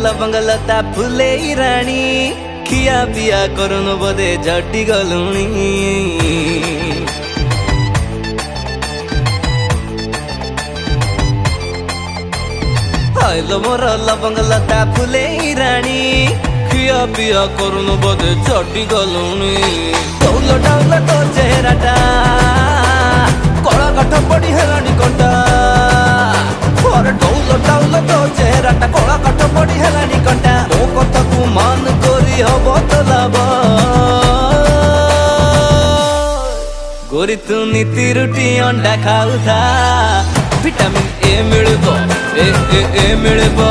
लवंग लता फुले राणी खिया पिया करुन बोधे झटी गलुणी हाइलो मोर लवंग लता फुले राणी खिया पिया करुन बोधे झटी गलुणी डौल डौल तो चेहराटा कला काठ पड़ी हेलानी कंटा और डौल डौल तो चेहराटा कला काठ पड़ी हेलानी कंटा मो कथा को मान करी हबो तो लाभ गोरी तू नीति रुटी अंडा खाऊ था विटामिन ए मिलबो ए मिलबो